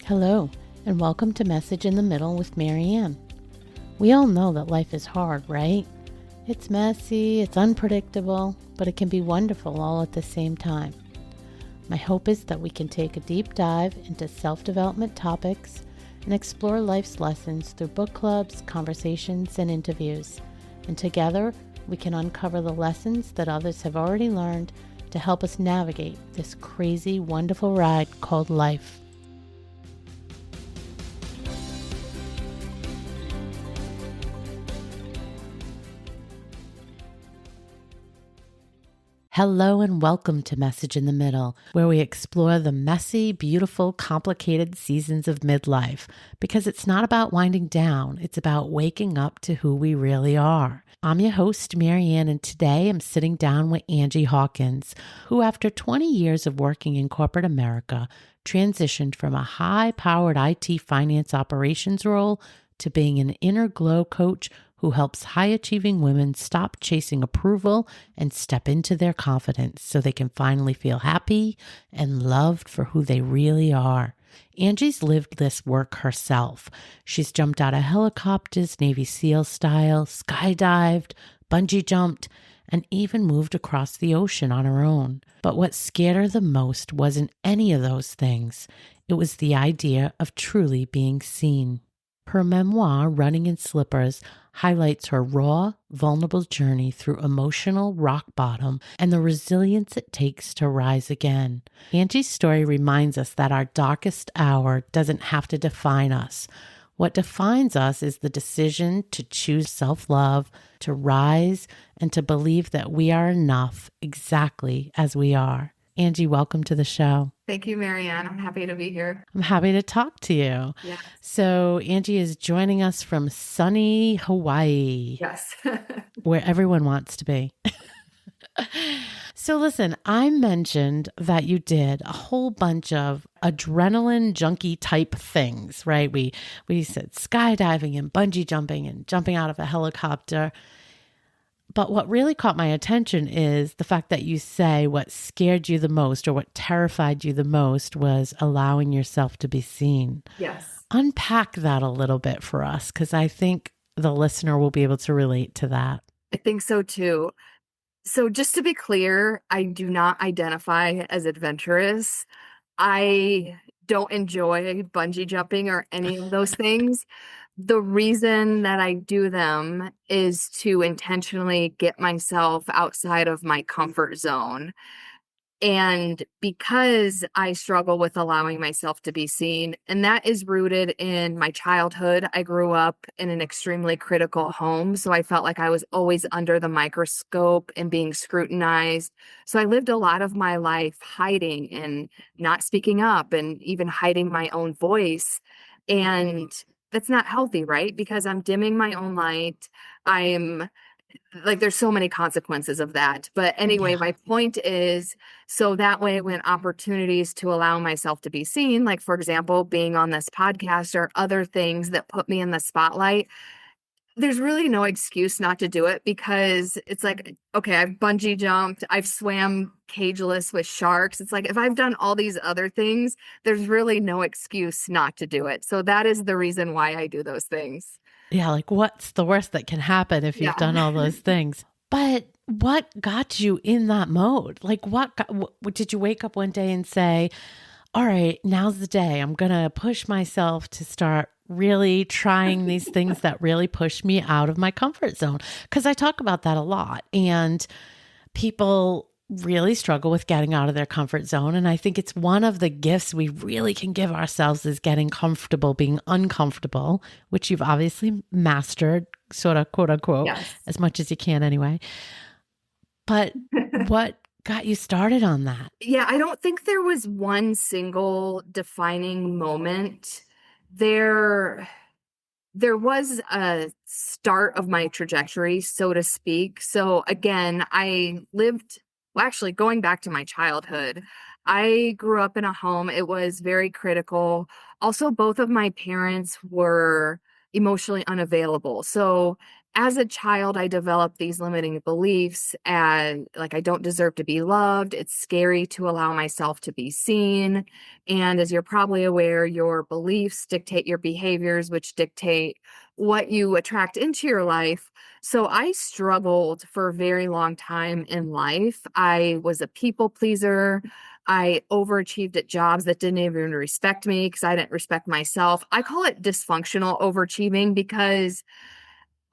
Hello, and welcome to Message in the Middle with Marianne. We all know that life is hard, right? It's messy, it's unpredictable, but it can be wonderful all at the same time. My hope is that we can take a deep dive into self-development topics and explore life's lessons through book clubs, conversations, and interviews. And together, we can uncover the lessons that others have already learned to help us navigate this crazy, wonderful ride called life. Hello and welcome to Message in the Middle, where we explore the messy, beautiful, complicated seasons of midlife, because it's not about winding down, it's about waking up to who we really are. I'm your host, Marianne, and today I'm sitting down with Angie Hawkins, who after 20 years of working in corporate America, transitioned from a high-powered IT finance operations role to being an inner glow coach who helps high-achieving women stop chasing approval and step into their confidence so they can finally feel happy and loved for who they really are. Angie's lived this work herself. She's jumped out of helicopters, Navy SEAL style, skydived, bungee jumped, and even moved across the ocean on her own. But what scared her the most wasn't any of those things. It was the idea of truly being seen. Her memoir, Running in Slippers, highlights her raw, vulnerable journey through emotional rock bottom and the resilience it takes to rise again. Angie's story reminds us that our darkest hour doesn't have to define us. What defines us is the decision to choose self-love, to rise, and to believe that we are enough exactly as we are. Angie, welcome to the show. Thank you, Marianne. I'm happy to be here. I'm happy to talk to you. Yes. So Angie is joining us from sunny Hawaii. Yes. Where everyone wants to be. So listen, I mentioned that you did a whole bunch of adrenaline junkie type things, right? We said skydiving and bungee jumping and jumping out of a helicopter. But what really caught my attention is the fact that you say what scared you the most or what terrified you the most was allowing yourself to be seen. Yes. Unpack that a little bit for us, because I think the listener will be able to relate to that. I think so too. So just to be clear, I do not identify as adventurous. I don't enjoy bungee jumping or any of those things. The reason that I do them is to intentionally get myself outside of my comfort zone. And because I struggle with allowing myself to be seen, and that is rooted in my childhood. I grew up in an extremely critical home, so I felt like I was always under the microscope and being scrutinized. So I lived a lot of my life hiding and not speaking up and even hiding my own voice. And that's not healthy, right? Because I'm dimming my own light. I'm like, there's so many consequences of that. But anyway, my point is, so that way, when opportunities to allow myself to be seen, like, for example, being on this podcast or other things that put me in the spotlight, there's really no excuse not to do it, because it's like, okay, I've bungee jumped, I've swam cageless with sharks. It's like, if I've done all these other things, there's really no excuse not to do it. So that is the reason why I do those things. Yeah, like what's the worst that can happen if you've done all those things? But what got you in that mode? Like what did you wake up one day and say, all right, now's the day. I'm going to push myself to start really trying these things that really push me out of my comfort zone? Because I talk about that a lot, and people really struggle with getting out of their comfort zone. And I think it's one of the gifts we really can give ourselves is getting comfortable, being uncomfortable, which you've obviously mastered, sort of, quote unquote, as much as you can anyway. But what got you started on that? Yeah, I don't think there was one single defining moment. There was a start of my trajectory, so to speak. So again, actually going back to my childhood, I grew up in a home. It was very critical. Also, both of my parents were emotionally unavailable. So as a child, I developed these limiting beliefs and like I don't deserve to be loved. It's scary to allow myself to be seen. And as you're probably aware, your beliefs dictate your behaviors, which dictate what you attract into your life. So I struggled for a very long time in life. I was a people pleaser. I overachieved at jobs that didn't even respect me because I didn't respect myself. I call it dysfunctional overachieving because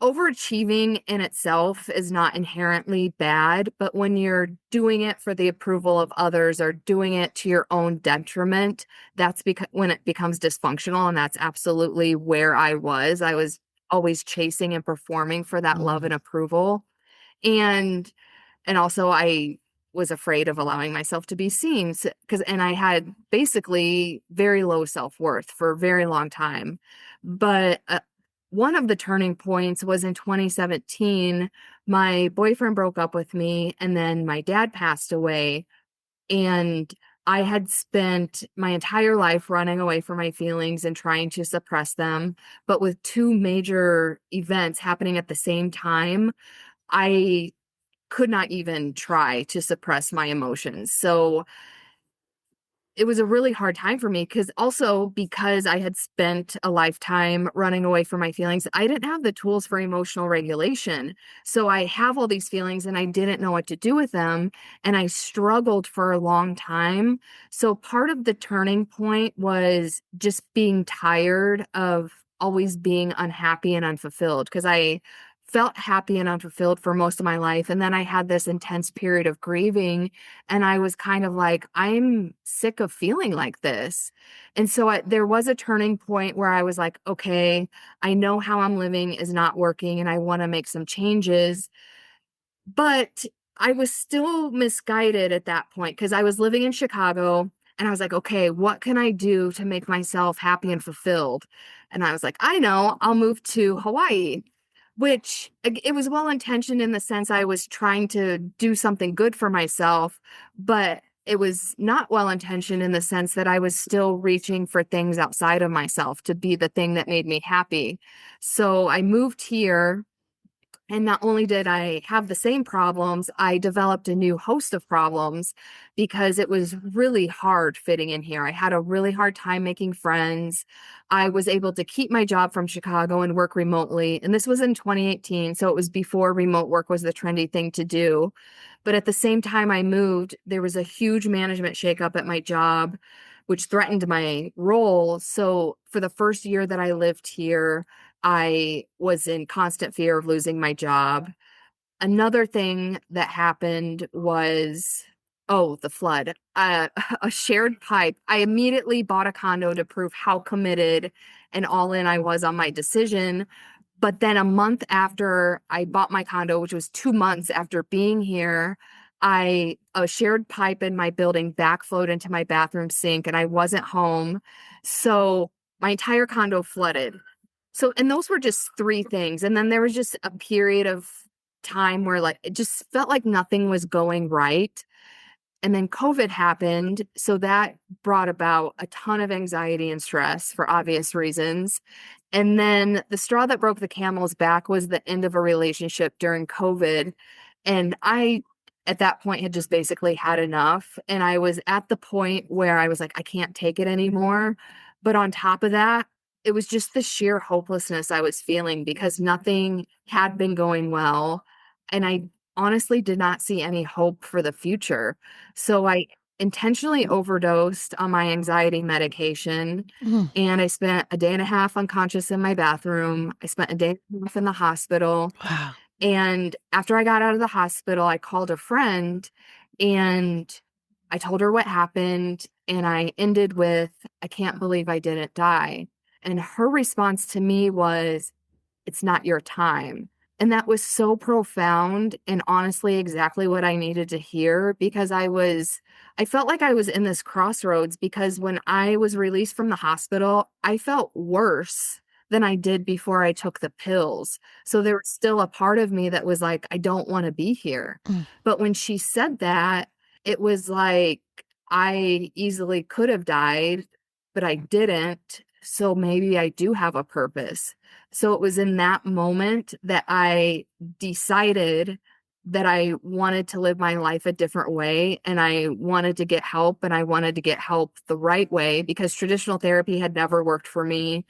overachieving in itself is not inherently bad, but when you're doing it for the approval of others or doing it to your own detriment, that's because when it becomes dysfunctional. And that's absolutely where I was. I was always chasing and performing for that love Mm. and approval. And also I was afraid of allowing myself to be seen because and I had basically very low self-worth for a very long time. But one of the turning points was in 2017. My boyfriend broke up with me, and then my dad passed away. And I had spent my entire life running away from my feelings and trying to suppress them. But with two major events happening at the same time, I could not even try to suppress my emotions. So it was a really hard time for me because I had spent a lifetime running away from my feelings, I didn't have the tools for emotional regulation. So I have all these feelings and I didn't know what to do with them. And I struggled for a long time. So part of the turning point was just being tired of always being unhappy and unfulfilled because I felt happy and unfulfilled for most of my life. And then I had this intense period of grieving and I was kind of like, I'm sick of feeling like this. And so there was a turning point where I was like, okay, I know how I'm living is not working and I want to make some changes. But I was still misguided at that point because I was living in Chicago and I was like, okay, what can I do to make myself happy and fulfilled? And I was like, I know, I'll move to Hawaii, which it was well intentioned in the sense I was trying to do something good for myself, but it was not well intentioned in the sense that I was still reaching for things outside of myself to be the thing that made me happy. So I moved here. And not only did I have the same problems, I developed a new host of problems because it was really hard fitting in here. I had a really hard time making friends. I was able to keep my job from Chicago and work remotely. And this was in 2018. So it was before remote work was the trendy thing to do. But at the same time I moved, there was a huge management shakeup at my job, which threatened my role. So for the first year that I lived here, I was in constant fear of losing my job. Another thing that happened was, oh, the flood. A shared pipe. I immediately bought a condo to prove how committed and all in I was on my decision. But then a month after I bought my condo, which was 2 months after being here, a shared pipe in my building backflowed into my bathroom sink and I wasn't home. So my entire condo flooded. So, and those were just three things. And then there was just a period of time where like it just felt like nothing was going right. And then COVID happened. So that brought about a ton of anxiety and stress for obvious reasons. And then the straw that broke the camel's back was the end of a relationship during COVID. And I, at that point, had just basically had enough. And I was at the point where I was like, I can't take it anymore. But on top of that, it was just the sheer hopelessness I was feeling because nothing had been going well. And I honestly did not see any hope for the future. So I intentionally overdosed on my anxiety medication Mm. and I spent a day and a half unconscious in my bathroom. I spent a day and a half in the hospital. Wow. And after I got out of the hospital, I called a friend and I told her what happened. And I ended with, I can't believe I didn't die. And her response to me was, it's not your time. And that was so profound and honestly exactly what I needed to hear because I felt like I was in this crossroads because when I was released from the hospital, I felt worse than I did before I took the pills. So there was still a part of me that was like, I don't want to be here. Mm. But when she said that, it was like I easily could have died, but I didn't. so maybe I do have a purpose. So it was in that moment that I decided that I wanted to live my life a different way, and I wanted to get help, and I wanted to get help the right way, because traditional therapy had never worked for me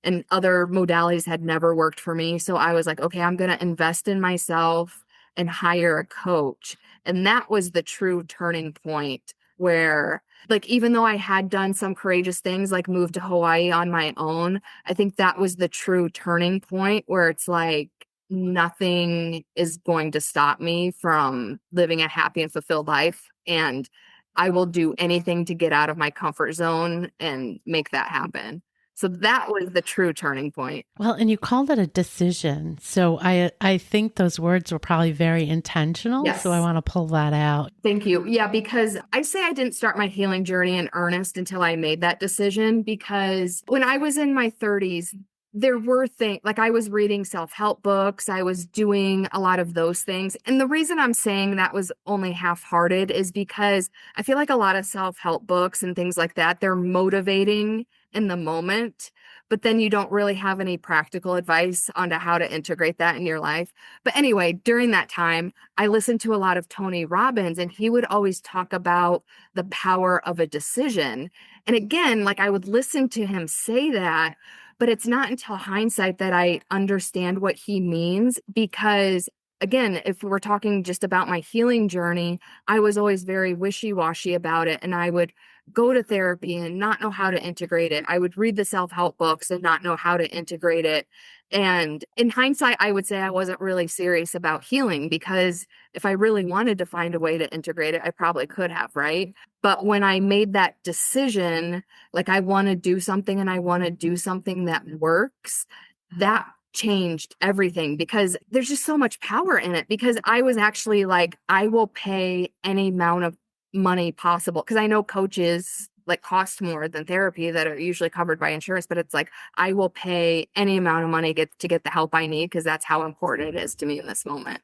and other modalities had never worked for me. So I was like, okay, I'm going to invest in myself and hire a coach. And that was the true turning point where, like, even though I had done some courageous things like moved to Hawaii on my own, I think that was the true turning point where it's like nothing is going to stop me from living a happy and fulfilled life. And I will do anything to get out of my comfort zone and make that happen. So that was the true turning point. Well, and you called it a decision. So I think those words were probably very intentional. So I Yes. want to pull that out. Thank you. Yeah, because I say I didn't start my healing journey in earnest until I made that decision. Because when I was in my 30s, there were things like I was reading self-help books, I was doing a lot of those things. And the reason I'm saying that was only half-hearted is because I feel like a lot of self-help books and things like that, they're motivating in the moment, but then you don't really have any practical advice on to how to integrate that in your life. But anyway, during that time, I listened to a lot of Tony Robbins, and he would always talk about the power of a decision. And again, like I would listen to him say that, but it's not until hindsight that I understand what he means. Because again, if we're talking just about my healing journey, I was always very wishy-washy about it. And I would go to therapy and not know how to integrate it. I would read the self-help books and not know how to integrate it. And in hindsight, I would say I wasn't really serious about healing, because if I really wanted to find a way to integrate it, I probably could have, right? But when I made that decision, like I want to do something and I want to do something that works, that changed everything, because there's just so much power in it. Because I was actually like, I will pay any amount of money possible, because I know coaches like cost more than therapy that are usually covered by insurance, but it's like I will pay any amount of money to get the help I need, because that's how important it is to me in this moment.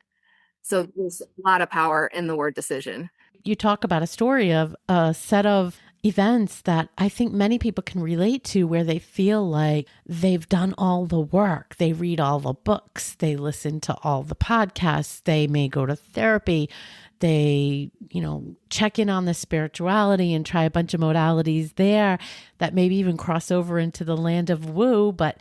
So there's a lot of power in the word decision. You talk about a story of a set of events that I think many people can relate to, where they feel like they've done all the work. They read all the books, they listen to all the podcasts, they may go to therapy, they, check in on the spirituality and try a bunch of modalities there that maybe even cross over into the land of woo, but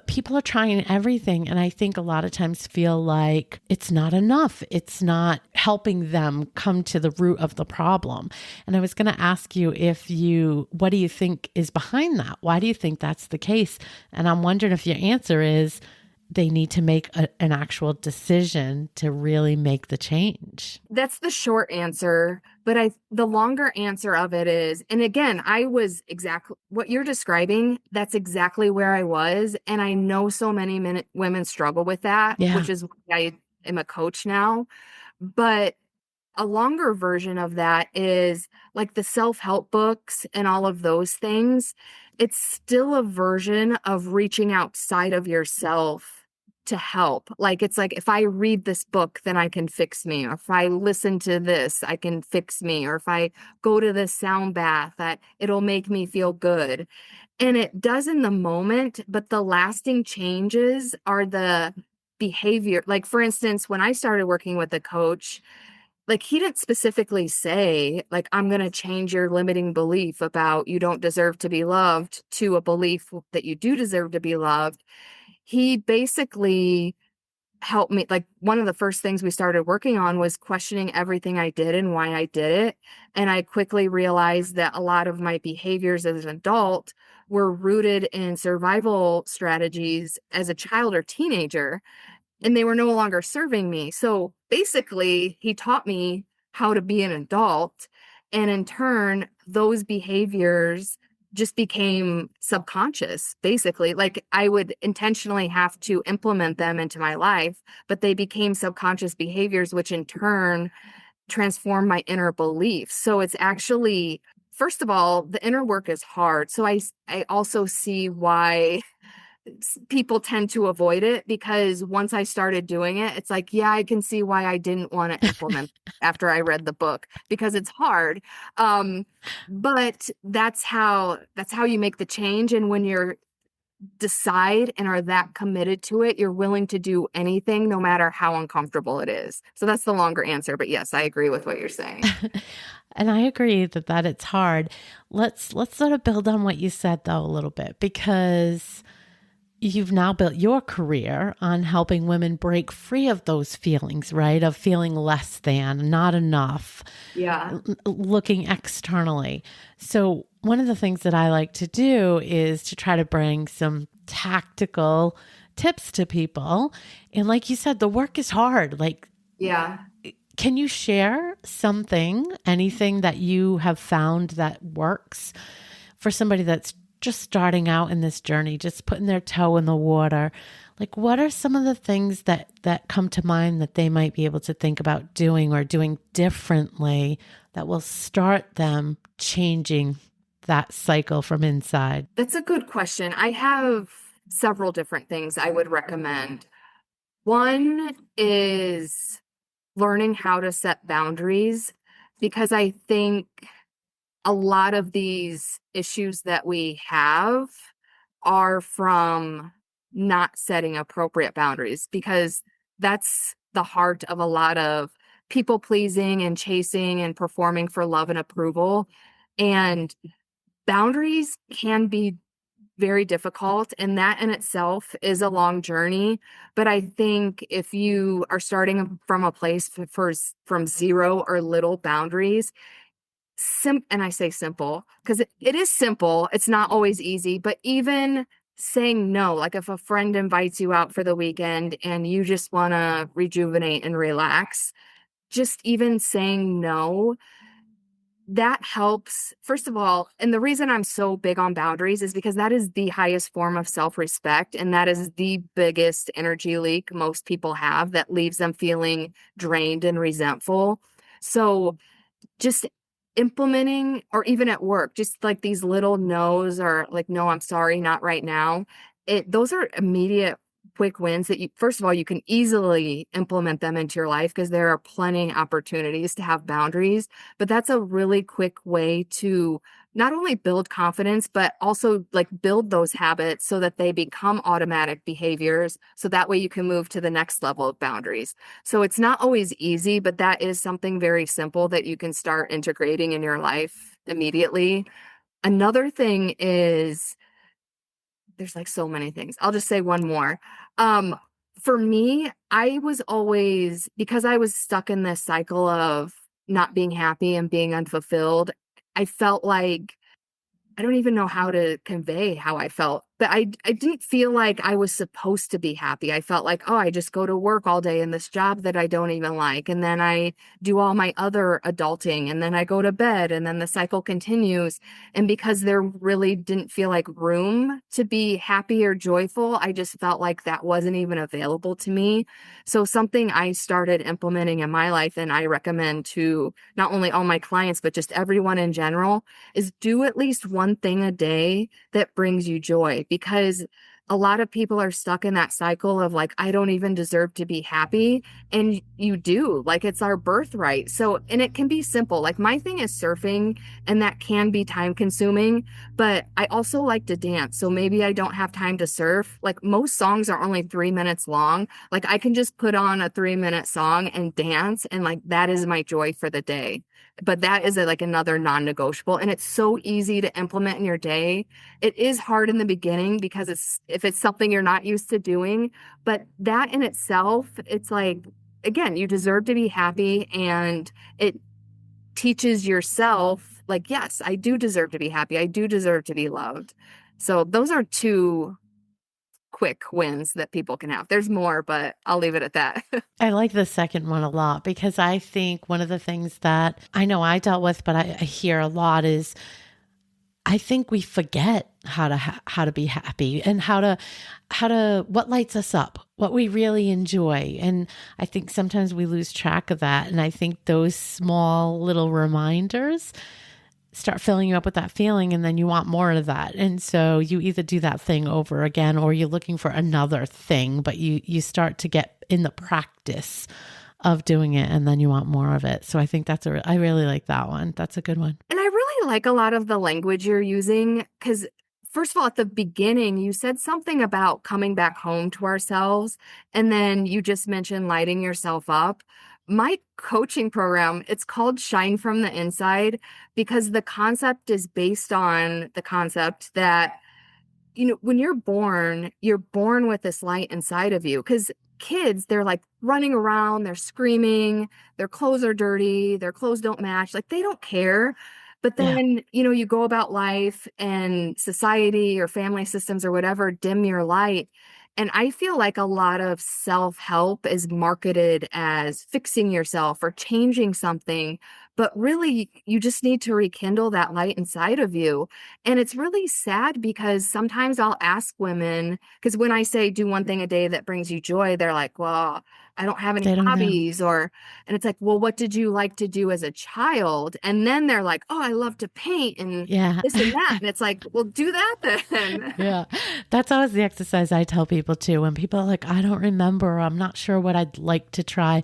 people are trying everything. And I think a lot of times feel like it's not enough. It's not helping them come to the root of the problem. And I was going to ask you what do you think is behind that? Why do you think that's the case? And I'm wondering if your answer is they need to make an actual decision to really make the change. That's the short answer, but the longer answer of it is, and again, I was exactly what you're describing. That's exactly where I was, and I know so many women struggle with that, Yeah. which is why I am a coach now. But a longer version of that is like the self-help books and all of those things. It's still a version of reaching outside of yourself to help. Like, it's like, if I read this book, then I can fix me. Or if I listen to this, I can fix me. Or if I go to this sound bath, that it'll make me feel good. And it does in the moment, but the lasting changes are the behavior. Like, for instance, when I started working with a coach, like he didn't specifically say, like, I'm going to change your limiting belief about you don't deserve to be loved to a belief that you do deserve to be loved. He basically helped me. Like, one of the first things we started working on was questioning everything I did and why I did it. And I quickly realized that a lot of my behaviors as an adult were rooted in survival strategies as a child or teenager, and they were no longer serving me. So basically, he taught me how to be an adult. And in turn, those behaviors just became subconscious, basically. Like, I would intentionally have to implement them into my life, but they became subconscious behaviors, which in turn transform my inner beliefs. So it's actually, first of all, the inner work is hard. So I also see why people tend to avoid it, because once I started doing it, it's like, yeah, I can see why I didn't want to implement after I read the book, because it's hard. But that's how you make the change. And when you're decide and are that committed to it, you're willing to do anything, no matter how uncomfortable it is. So that's the longer answer. But yes, I agree with what you're saying. And I agree that it's hard. Let's sort of build on what you said though a little bit, because you've now built your career on helping women break free of those feelings, right? Of feeling less than, not enough, Yeah. looking externally. So one of the things that I like to do is to try to bring some tactical tips to people. And like you said, the work is hard. Like, Yeah. can you share something, anything that you have found that works for somebody that's just starting out in this journey, just putting their toe in the water? Like, what are some of the things that come to mind that they might be able to think about doing or doing differently that will start them changing that cycle from inside? That's a good question. I have several different things I would recommend. One is learning how to set boundaries, because I think a lot of these issues that we have are from not setting appropriate boundaries, because that's the heart of a lot of people pleasing and chasing and performing for love and approval. And boundaries can be very difficult, and that in itself is a long journey. But I think if you are starting from a place from zero or little boundaries, and I say simple because it is simple. It's not always easy, but even saying no, like if a friend invites you out for the weekend and you just want to rejuvenate and relax, just even saying no, that helps. First of all, and the reason I'm so big on boundaries is because that is the highest form of self-respect, and that is the biggest energy leak most people have that leaves them feeling drained and resentful. So just implementing, or even at work, just like these little no's, or like, no, I'm sorry, not right now. Those are immediate quick wins that you, first of all, you can easily implement them into your life because there are plenty of opportunities to have boundaries. But that's a really quick way to not only build confidence, but also like build those habits so that they become automatic behaviors. So that way you can move to the next level of boundaries. So it's not always easy, but that is something very simple that you can start integrating in your life immediately. Another thing is, there's like so many things. I'll just say one more. Um, for me, I was always, because I was stuck in this cycle of not being happy and being unfulfilled, I felt like I don't even know how to convey how I felt, but I didn't feel like I was supposed to be happy. I felt like, oh, I just go to work all day in this job that I don't even like. And then I do all my other adulting, and then I go to bed, and then the cycle continues. And because there really didn't feel like room to be happy or joyful, I just felt like that wasn't even available to me. So something I started implementing in my life, and I recommend to not only all my clients, but just everyone in general, is do at least one thing a day that brings you joy, because a lot of people are stuck in that cycle of like, I don't even deserve to be happy. And you do, like, it's our birthright. So, and it can be simple. Like my thing is surfing, and that can be time consuming, but I also like to dance. So maybe I don't have time to surf. Like most songs are only 3 minutes long. Like I can just put on a 3 minute song and dance. And like, that is my joy for the day. But that is like another non-negotiable, and it's so easy to implement in your day. It is hard in the beginning because if it's something you're not used to doing, but that in itself, it's like, again, you deserve to be happy, and it teaches yourself like, yes, I do deserve to be happy. I do deserve to be loved. So those are two quick wins that people can have. There's more, but I'll leave it at that. I like the second one a lot, because I think one of the things that I know I dealt with, but I hear a lot, is I think we forget how to be happy, and how to what lights us up, what we really enjoy. And I think sometimes we lose track of that. And I think those small little reminders start filling you up with that feeling, and then you want more of that. And so you either do that thing over again, or you're looking for another thing, but you start to get in the practice of doing it, and then you want more of it. So I think I really like that one. That's a good one. And I really like a lot of the language you're using, because first of all, at the beginning, you said something about coming back home to ourselves, and then you just mentioned lighting yourself up. My coaching program, it's called Shine from the Inside because the concept is based on the concept that when you're born with this light inside of you. Because kids, they're like running around, they're screaming, their clothes are dirty, their clothes don't match, like they don't care. But Yeah. then, you go about life and society or family systems or whatever dim your light. And I feel like a lot of self-help is marketed as fixing yourself or changing something. But really, you just need to rekindle that light inside of you. And it's really sad because sometimes I'll ask women, because when I say do one thing a day that brings you joy, they're like, well, I don't have any They don't know. hobbies. And it's like, well, what did you like to do as a child? And then they're like, oh, I love to paint and Yeah. this and that. And it's like, well, do that then. Yeah. That's always the exercise I tell people too. When people are like, I don't remember, I'm not sure what I'd like to try.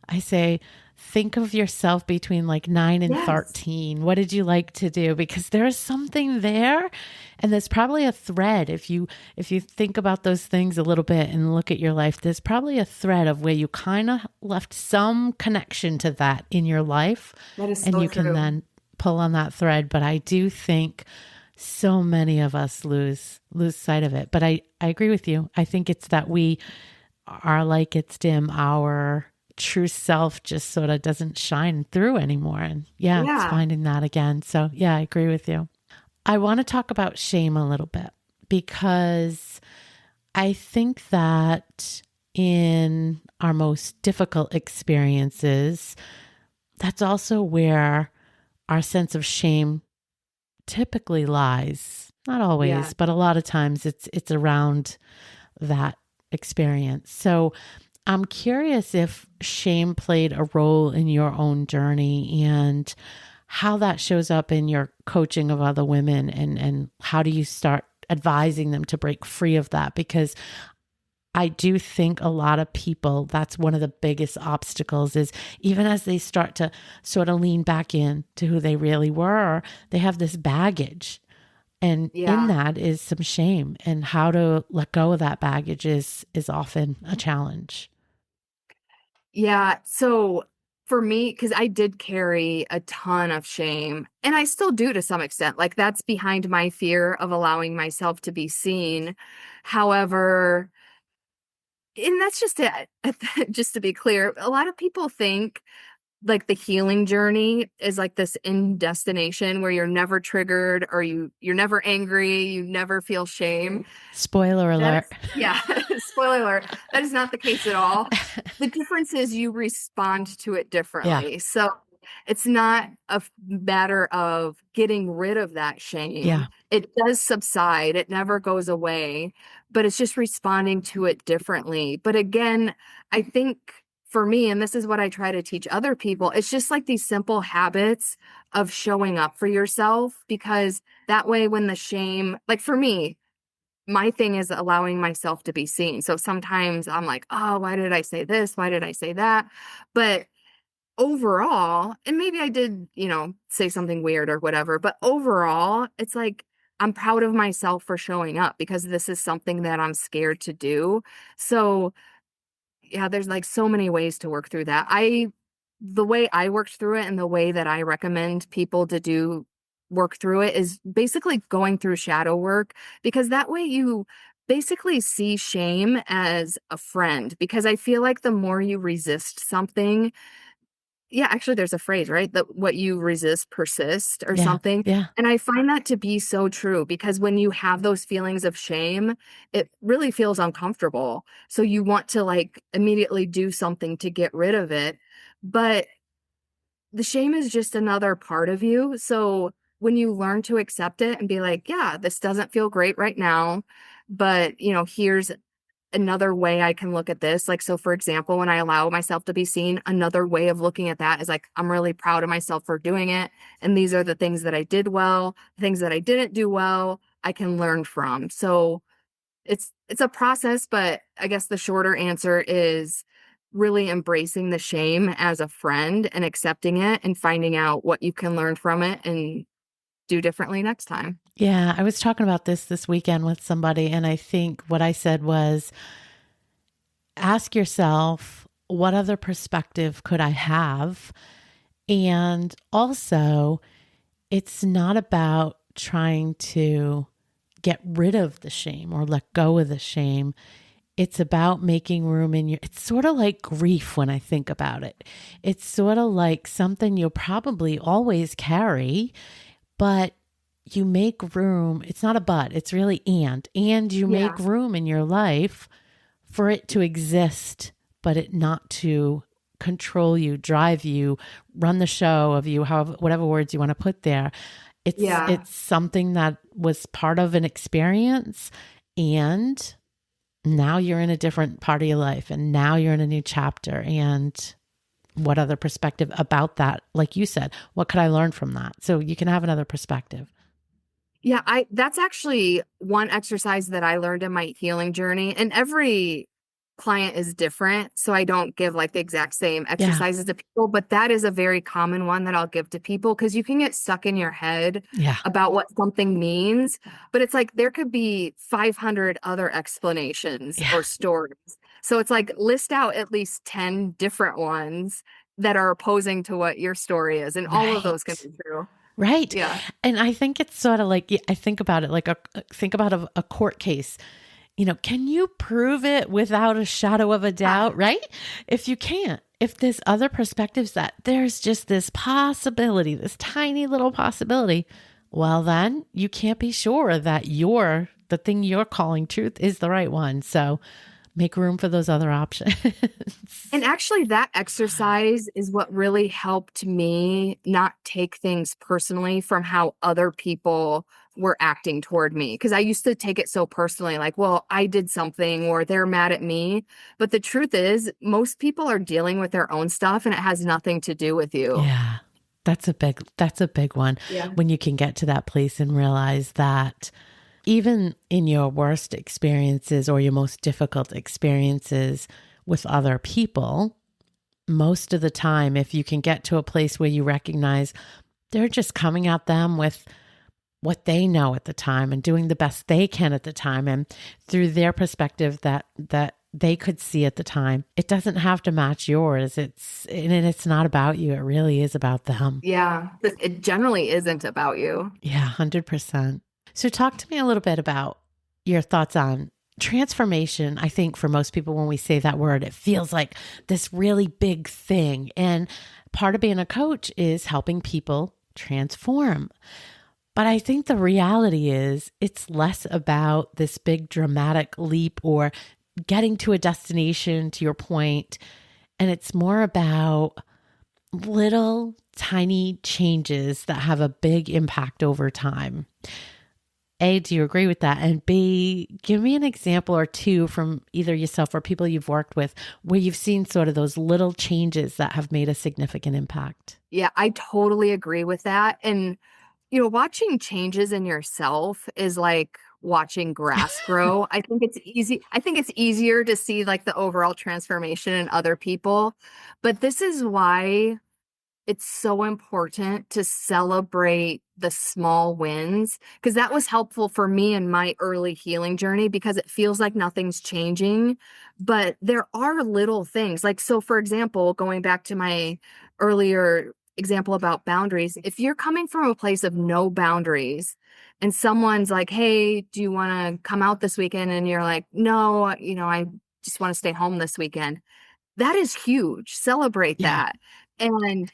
I say, think of yourself between like 9 and Yes, 13. What did you like to do? Because there's something there, and there's probably a thread. If you think about those things a little bit and look at your life, there's probably a thread of where you kind of left some connection to that in your life, that is and so you can true. then pull on that thread. But I do think so many of us lose sight of it. But I agree with you. I think it's that we our light gets dim, our true self just sort of doesn't shine through anymore. And yeah, it's Yeah. finding that again. So yeah, I agree with you. I want to talk about shame a little bit because I think that in our most difficult experiences, that's also where our sense of shame typically lies. Not Yeah. always, but a lot of times it's around that experience. So I'm curious if shame played a role in your own journey and how that shows up in your coaching of other women, and how do you start advising them to break free of that? Because I do think a lot of people, that's one of the biggest obstacles is even as they start to sort of lean back in to who they really were, they have this baggage. And in Yeah. that is some shame, and how to let go of that baggage is often a challenge. Yeah. So for me, because I did carry a ton of shame, and I still do to some extent, like that's behind my fear of allowing myself to be seen. However, and that's just it. Just to be clear, a lot of people think like the healing journey is like this end destination where you're never triggered or you're never angry, you never feel shame. Spoiler That alert. is, yeah, spoiler alert. That is not the case at all. The difference is you respond to it Yeah. differently. So it's not a matter of getting rid of that Yeah. shame. It does subside, it never goes away, but it's just responding to it differently. But again, I think for me, and this is what I try to teach other people, it's just like these simple habits of showing up for yourself because that way, when the shame, like for me, my thing is allowing myself to be seen. So sometimes I'm like, oh, why did I say this? Why did I say that? But overall, and maybe I did, say something weird or whatever, but overall, it's like I'm proud of myself for showing up because this is something that I'm scared to do. So, yeah, there's like so many ways to work through that. The way I worked through it and the way that I recommend people to do work through it is basically going through shadow work because that way you basically see shame as a friend because I feel like the more you resist something, yeah, actually there's a phrase, right? That what you resist persist or Yeah. something. Yeah. And I find that to be so true because when you have those feelings of shame, it really feels uncomfortable. So you want to like immediately do something to get rid of it. But the shame is just another part of you. So when you learn to accept it and be like, yeah, this doesn't feel great right now, but here's another way I can look at this. Like, so for example, when I allow myself to be seen, another way of looking at that is like, I'm really proud of myself for doing it. And these are the things that I did well, things that I didn't do well, I can learn from. So it's a process, but I guess the shorter answer is really embracing the shame as a friend and accepting it and finding out what you can learn from it and do differently next time. Yeah, I was talking about this weekend with somebody, and I think what I said was ask yourself, what other perspective could I have? And also, it's not about trying to get rid of the shame or let go of the shame. It's about making room in your, it's sort of like grief when I think about it. It's sort of like something you'll probably always carry, but you make room. It's not a but, it's really and you Yeah. make room in your life for it to exist, but it not to control you, drive you, run the show of you, however, whatever words you want to put there. Yeah. It's something that was part of an experience, and now you're in a different part of your life, and now you're in a new chapter. And what other perspective about that? Like you said, what could I learn from that? So you can have another perspective. Yeah, I that's actually one exercise that I learned in my healing journey. And every client is different, so I don't give like the exact same Yeah. exercises to people, but that is a very common one that I'll give to people because you can get stuck in your head Yeah. about what something means, but it's like there could be 500 other explanations Yeah. or stories. So it's like list out at least 10 different ones that are opposing to what your story is, and all of those can Right. be true. Right. Yeah. And I think it's sort of like, I think about it like think about a court case. Can you prove it without a shadow of a Ah, doubt, right? If you can't, if there's other perspectives that there's just this possibility, this tiny little possibility, well, then you can't be sure that the thing you're calling truth is the right one. So make room for those other options. and actually, that exercise is what really helped me not take things personally from how other people were acting toward me. Because I used to take it so personally, like, well, I did something or they're mad at me. But the truth is, most people are dealing with their own stuff and it has nothing to do with you. Yeah. That's a big one Yeah. when you can get to that place and realize that even in your worst experiences or your most difficult experiences with other people, most of the time, if you can get to a place where you recognize they're just coming at them with what they know at the time and doing the best they can at the time and through their perspective that they could see at the time, it doesn't have to match yours. It's not about you. It really is about them. Yeah. It generally isn't about you. Yeah, 100%. So talk to me a little bit about your thoughts on transformation. I think for most people, when we say that word, it feels like this really big thing. And part of being a coach is helping people transform. But I think the reality is it's less about this big dramatic leap or getting to a destination, to your point, and it's more about little tiny changes that have a big impact over time. A, do you agree with that? And B, give me an example or two from either yourself or people you've worked with where you've seen sort of those little changes that have made a significant impact. Yeah, I totally agree with that. And watching changes in yourself is like watching grass grow. I think it's easy. I think it's easier to see like the overall transformation in other people. But this is why it's so important to celebrate the small wins, because that was helpful for me in my early healing journey because it feels like nothing's changing. But there are little things like, so for example, going back to my earlier example about boundaries, if you're coming from a place of no boundaries and someone's like, hey, do you want to come out this weekend? And you're like, no, I just want to stay home this weekend. That is huge. Celebrate Yeah. that. And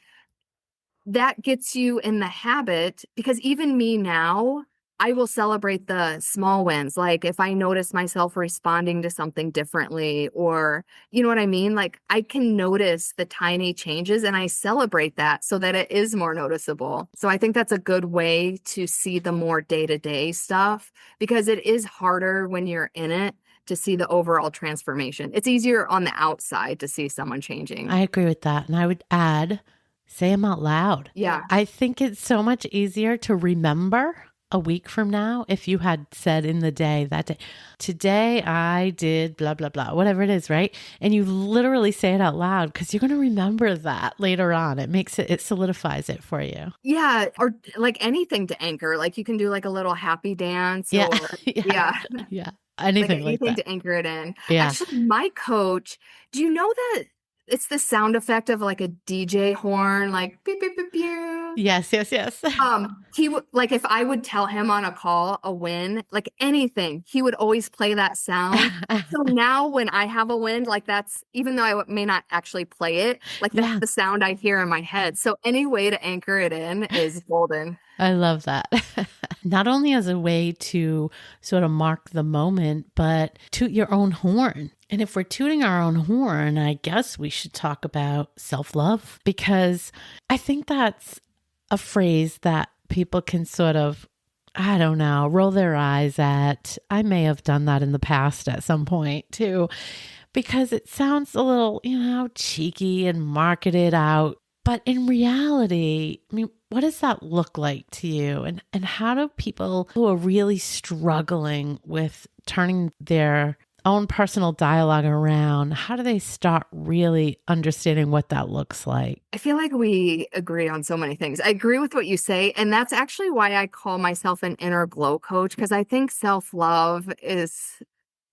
that gets you in the habit, because even me now, I will celebrate the small wins. Like if I notice myself responding to something differently, or you know what I mean? Like I can notice the tiny changes and I celebrate that so that it is more noticeable. So I think that's a good way to see the more day-to-day stuff, because it is harder when you're in it to see the overall transformation. It's easier on the outside to see someone changing. I agree with that. And I would add, say them out loud. Yeah. I think it's so much easier to remember a week from now if you had said in the day that day, today I did blah, blah, blah, whatever it is, right? And you literally say it out loud because you're going to remember that later on. It solidifies it for you. Yeah, or like anything to anchor. Like you can do like a little happy dance Yeah. or Yeah. yeah, Yeah. like Anything like anything that. to anchor it in. Yeah. Actually, my coach, do you know that it's the sound effect of like a DJ horn, like beep beep beep beep. Yes. Yes. Yes. He would like if I would tell him on a call a win, like anything, he would always play that sound. So now when I have a win, like that's even though I may not actually play it, like that's Yeah. the sound I hear in my head. So any way to anchor it in is golden. I love that. Not only as a way to sort of mark the moment, but toot your own horn. And if we're tooting our own horn, I guess we should talk about self-love because I think that's a phrase that people can sort of, I don't know, roll their eyes at. I may have done that in the past at some point too, because it sounds a little, cheeky and marketed out. But in reality, I mean, what does that look like to you? And how do people who are really struggling with turning their own personal dialogue around, how do they start really understanding what that looks like? I feel like we agree on so many things. I agree with what you say. And that's actually why I call myself an inner glow coach, because I think self-love is,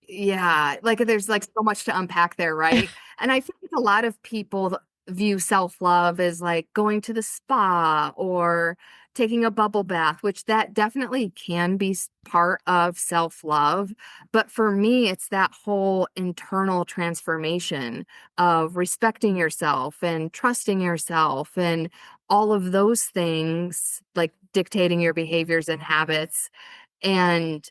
yeah, like there's like so much to unpack there, right? And I feel like a lot of people view self-love as like going to the spa or taking a bubble bath, which that definitely can be part of self-love. But for me, it's that whole internal transformation of respecting yourself and trusting yourself and all of those things, like dictating your behaviors and habits. And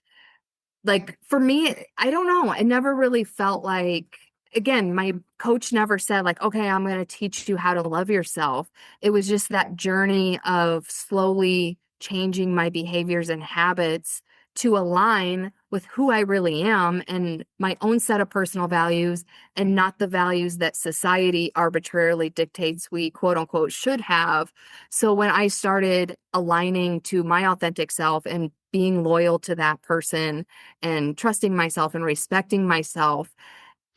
like for me, I don't know. I never really felt like, again, my coach never said, like, okay, I'm going to teach you how to love yourself. It was just that journey of slowly changing my behaviors and habits to align with who I really am and my own set of personal values and not the values that society arbitrarily dictates we quote unquote should have. So when I started aligning to my authentic self and being loyal to that person and trusting myself and respecting myself,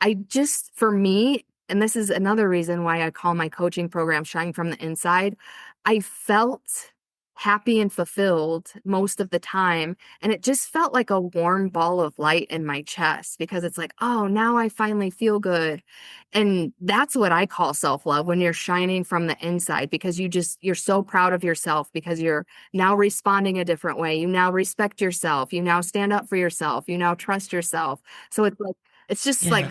I just, for me, and this is another reason why I call my coaching program Shine from the Inside, I felt happy and fulfilled most of the time. And it just felt like a warm ball of light in my chest because it's like, oh, now I finally feel good. And that's what I call self-love when you're shining from the inside because you're so proud of yourself because you're now responding a different way. You now respect yourself. You now stand up for yourself. You now trust yourself. So it's like, it's just like, Yeah.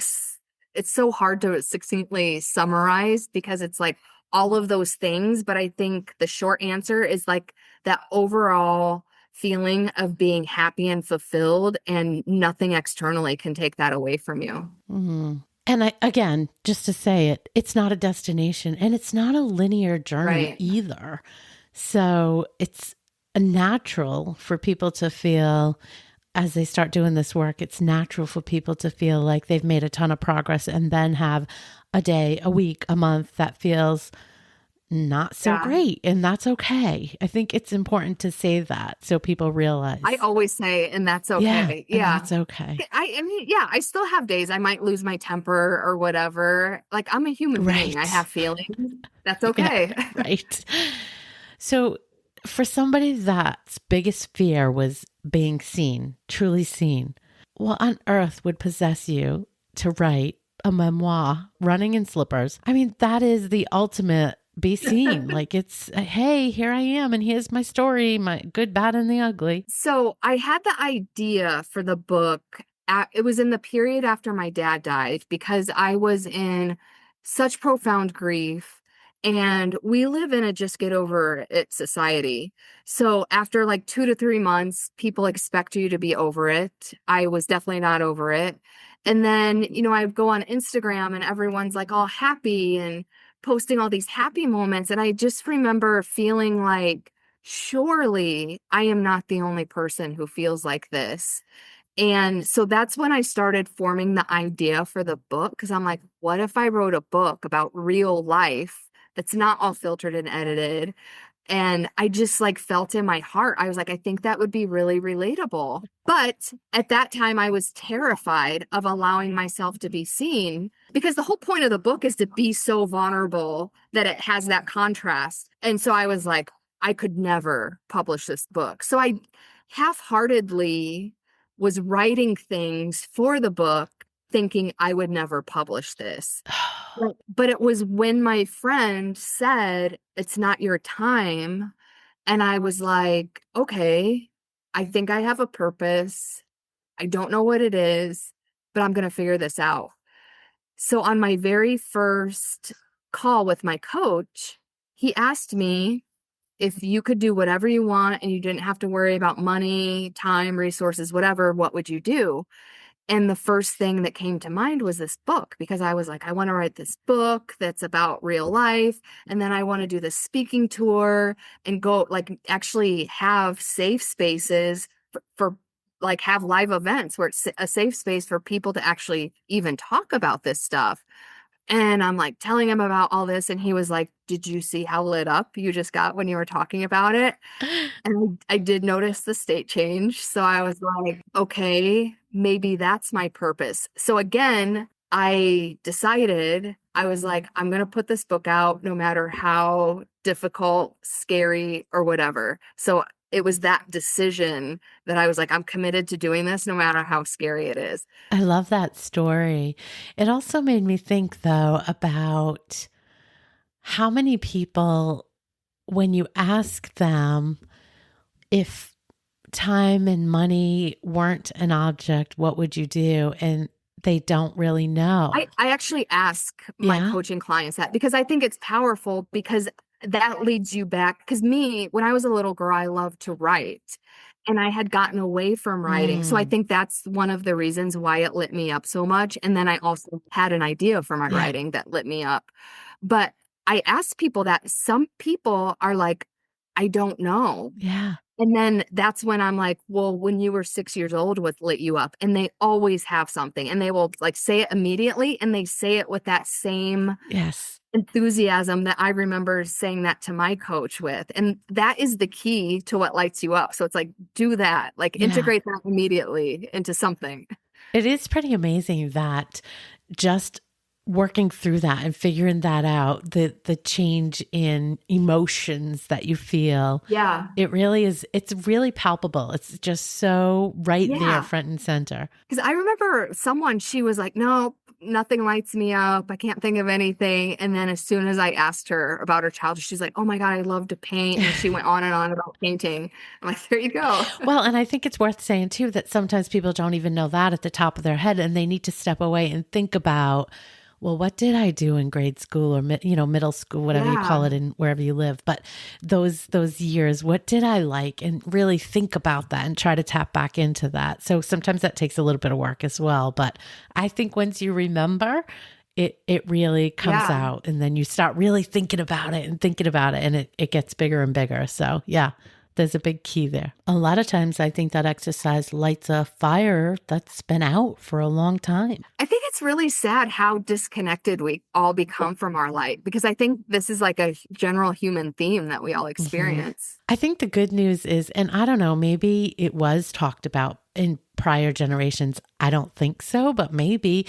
it's so hard to succinctly summarize because it's like all of those things. But I think the short answer is like that overall feeling of being happy and fulfilled, and nothing externally can take that away from you. Mhm. And again, just to say it, it's not a destination and it's not a linear journey Right. either. So it's a natural for people to feel as they start doing this work, it's natural for people to feel like they've made a ton of progress and then have a day, a week, a month that feels not so Yeah. great. And that's okay. I think it's important to say that so people I realize, always say, and that's yeah, okay. and Yeah. that's okay. I mean, yeah, I still have days I might lose my temper or whatever. Like I'm a human being. I Right. have feelings. That's Yeah, okay. right. So, for somebody that's biggest fear was being seen, truly seen, what on earth would possess you to write a memoir, Running in Slippers? I mean, that is the ultimate be seen. Like it's, hey, here I am, and here's my story, my good, bad, and the ugly. So I had the idea for the book. It was in the period after my dad died because I was in such profound grief. And we live in a just get over it society. So after like 2 to 3 months, people expect you to be over it. I was definitely not over it. And then, I go on Instagram and everyone's like all happy and posting all these happy moments. And I just remember feeling like, surely I am not the only person who feels like this. And so that's when I started forming the idea for the book because I'm like, what if I wrote a book about real life that's not all filtered and edited And I just like felt in my heart, I was like, I think that would be really relatable. But at that time, I was terrified of allowing myself to be seen because the whole point of the book is to be so vulnerable that it has that contrast. And so I was like, I could never publish this book. So I half-heartedly was writing things for the book, thinking I would never publish this. But it was when my friend said, it's not your time. And I was like, okay, I think I have a purpose. I don't know what it is, but I'm going to figure this out. So on my very first call with my coach, he asked me if you could do whatever you want and you didn't have to worry about money, time, resources, whatever, what would you do? And the first thing that came to mind was this book because I was like, I want to write this book that's about real life. And then I want to do this speaking tour and go like actually have safe spaces for like have live events where it's a safe space for people to actually even talk about this stuff. And I'm like telling him about all this. And he was like, did you see how lit up you just got when you were talking about it? And I did notice the state change. So I was like, okay, maybe that's my purpose. So again, I decided, I was like, I'm going to put this book out no matter how difficult, scary, or whatever. So it was that decision that I was like, I'm committed to doing this no matter how scary it is. I love that story. It also made me think, though, about how many people, when you ask them if time and money weren't an object, what would you do? And they don't really know. I actually ask my Yeah. coaching clients that because I think it's powerful because that leads you back. Because me, when I was a little girl, I loved to write and I had gotten away from writing. So I Mm, think that's one of the reasons why it lit me up so much. And then I also had an idea for my yeah. writing that lit me up. But I ask people that some people are like, I don't know. Yeah. And then that's when I'm like, well, when you were 6 years old, what lit you up? And they always have something and they will like say it immediately and they say it with that same Yes. enthusiasm that I remember saying that to my coach with. And that is the key to what lights you up. So it's like, do that, like Yeah. integrate that immediately into something. It is pretty amazing that just working through that and figuring that out, the change in emotions that you feel, Yeah. it really is, it's really palpable. It's just so right there, Yeah. front and center. Because I remember someone, she was like, no, nothing lights me up. I can't think of anything. And then as soon as I asked her about her childhood, she's like, oh my God, I love to paint. And she went on and on about painting. I'm like, there you go. Well, and I think it's worth saying too that sometimes people don't even know that at the top of their head and they need to step away and think about, well, what did I do in grade school or middle school, whatever you call Yeah. it, in wherever you live. But those years, what did I like, and really think about that and try to tap back into that. So sometimes that takes a little bit of work as well. But I think once you remember, it really comes Yeah. out, and then you start really thinking about it, and it gets bigger and bigger. So yeah. There's a big key there. A lot of times I think that exercise lights a fire that's been out for a long time. I think it's really sad how disconnected we all become from our light because I think this is like a general human theme that we all Mhm. experience. I think the good news is, and I don't know, maybe it was talked about in prior generations. I don't think so, but maybe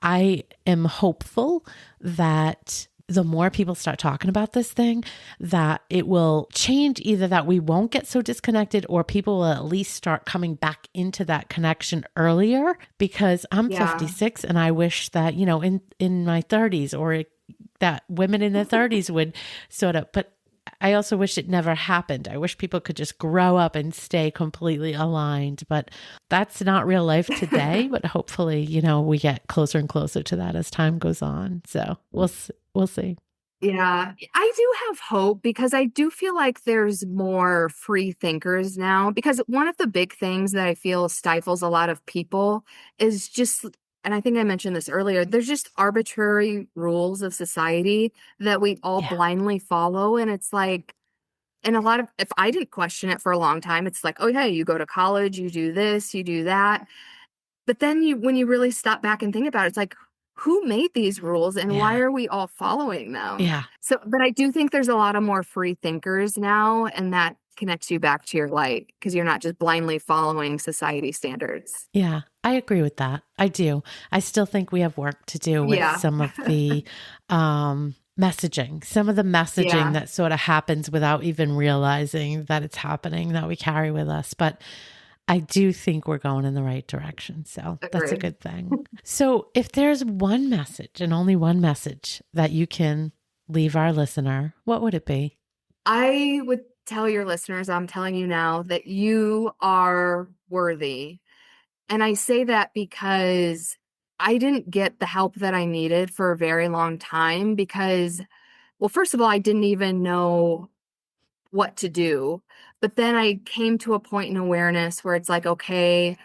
I am hopeful that the more people start talking about this thing, that it will change, either that we won't get so disconnected or people will at least start coming back into that connection earlier, because I'm Yeah. 56 and I wish that, in my 30s, or that women in their 30s would sort of, but I also wish it never happened. I wish people could just grow up and stay completely aligned, but that's not real life today. But hopefully, we get closer and closer to that as time goes on. So we'll see. Yeah, I do have hope because I do feel like there's more free thinkers now. Because one of the big things that I feel stifles a lot of people is just, and I think I mentioned this earlier, there's just arbitrary rules of society that we all Yeah. blindly follow. And it's like, and a lot of, if I didn't question it for a long time, it's like, oh, yeah, you go to college, you do this, you do that. But then when you really stop back and think about it, it's like, who made these rules and why Yeah. are we all following them? Yeah. So, but I do think there's a lot of more free thinkers now, and that connects you back to your light because you're not just blindly following society standards. Yeah, I agree with that. I do. I still think we have work to do with Yeah. some of the some of the messaging Yeah. that sort of happens without even realizing that it's happening that we carry with us. But I do think we're going in the right direction. So that's a Agree. good thing. So if there's one message and only one message that you can leave our listener, what would it be? I would tell your listeners, I'm telling you now, that you are worthy. And I say that because I didn't get the help that I needed for a very long time because, well, first of all, I didn't even know what to do. But then I came to a point in awareness where it's like, okay,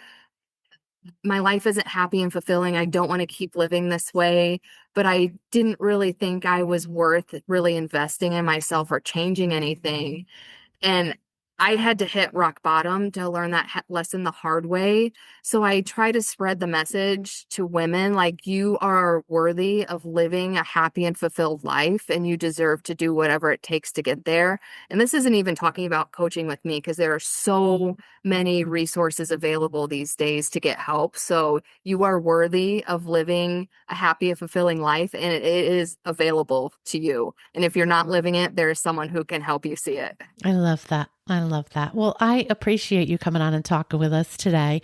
my life isn't happy and fulfilling. I don't want to keep living this way. But I didn't really think I was worth really investing in myself or changing anything. And I had to hit rock bottom to learn that lesson the hard way. So I try to spread the message to women like you are worthy of living a happy and fulfilled life, and you deserve to do whatever it takes to get there. And this isn't even talking about coaching with me because there are so many resources available these days to get help. So you are worthy of living a happy and fulfilling life, and it is available to you. And if you're not living it, there is someone who can help you see it. I love that. I love that. Well, I appreciate you coming on and talking with us today.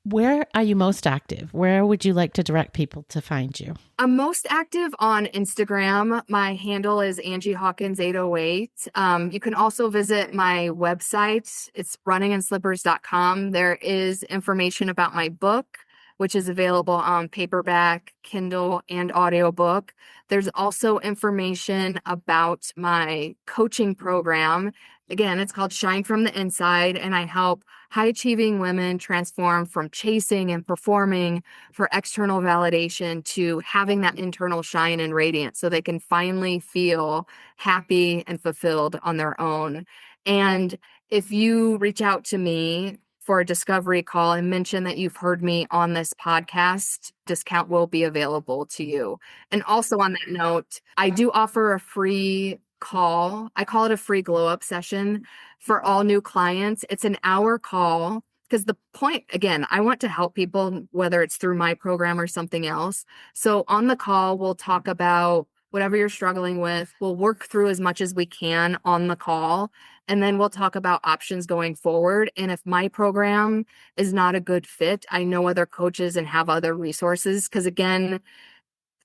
Where are you most active? Where would you like to direct people to find you? I'm most active on Instagram. My handle is Angie Hawkins 808. You can also visit my website. It's runninginslippers.com. There is information about my book, which is available on paperback, Kindle, and audiobook. There's also information about my coaching program. Again, it's called Shine from the Inside, and I help high achieving women transform from chasing and performing for external validation to having that internal shine and radiance so they can finally feel happy and fulfilled on their own. And if you reach out to me for a discovery call and mention that you've heard me on this podcast, discount will be available to you. And also on that note, I do offer a free call. I call it a free glow up session for all new clients. It's an hour call because the point, again, I want to help people, whether it's through my program or something else. So on the call, we'll talk about whatever you're struggling with. We'll work through as much as we can on the call. And then we'll talk about options going forward. And if my program is not a good fit, I know other coaches and have other resources. Because again,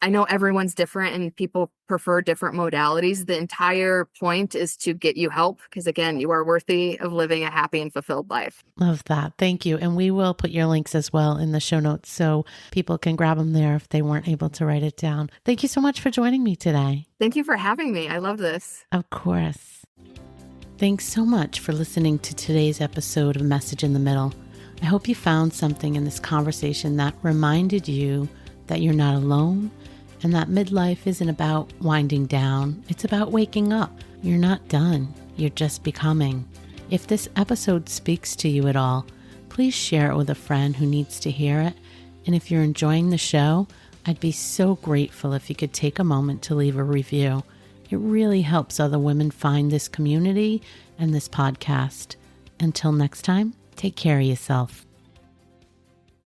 I know everyone's different and people prefer different modalities. The entire point is to get you help because, again, you are worthy of living a happy and fulfilled life. Love that. Thank you. And we will put your links as well in the show notes so people can grab them there if they weren't able to write it down. Thank you so much for joining me today. Thank you for having me. I love this. Of course. Thanks so much for listening to today's episode of Message in the Middle. I hope you found something in this conversation that reminded you that you're not alone and that midlife isn't about winding down. It's about waking up. You're not done. You're just becoming. If this episode speaks to you at all, please share it with a friend who needs to hear it. And if you're enjoying the show, I'd be so grateful if you could take a moment to leave a review. It really helps other women find this community and this podcast. Until next time, take care of yourself.